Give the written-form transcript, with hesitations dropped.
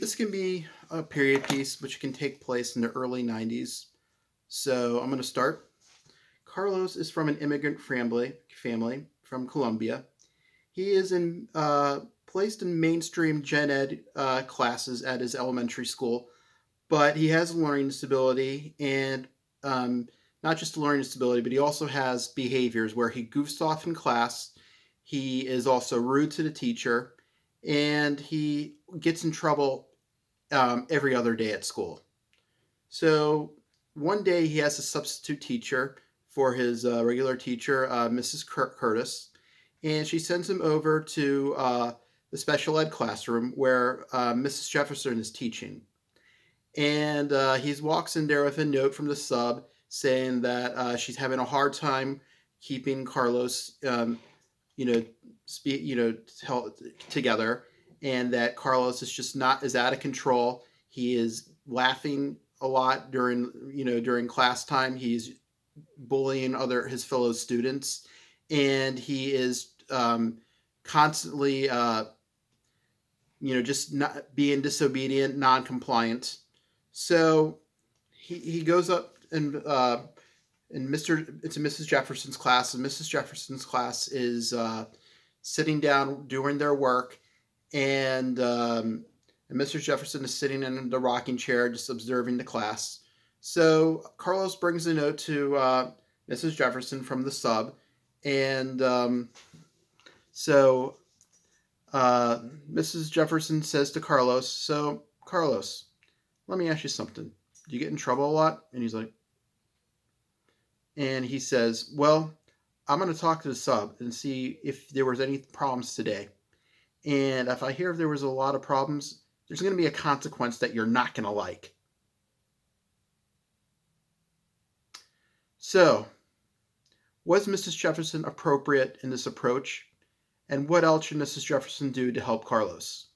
This can be a period piece which can take place in the early 90s. So I'm going to start. Carlos is from an immigrant family from Colombia. He is placed in mainstream gen ed classes at his elementary school, but he has a learning disability and um, not just a learning disability, but he also has behaviors where he goofs off in class. He is also rude to the teacher, and he gets in trouble every other day at school. So one day he has a substitute teacher for his regular teacher, Mrs. Curtis, and she sends him over to the special ed classroom where Mrs. Jefferson is teaching. And he walks in there with a note from the sub saying that she's having a hard time keeping Carlos, you know, together, and that Carlos is just not is out of control. He is laughing a lot during class time. He's bullying other his fellow students, and he is constantly just not being disobedient, non-compliant. So he goes up and it's Mrs. Jefferson's class, and Mrs. Jefferson's class is sitting down doing their work, and Mr. Jefferson is sitting in the rocking chair just observing the class. So Carlos brings a note to Mrs. Jefferson from the sub, and so Mrs. Jefferson says to Carlos, "So Carlos, let me ask you something. Do you get in trouble a lot?" And he says, "Well, I'm going to talk to the sub and see if there was any problems today. And if I hear if there was a lot of problems, there's going to be a consequence that you're not going to like." So, was Mrs. Jefferson appropriate in this approach? And what else should Mrs. Jefferson do to help Carlos?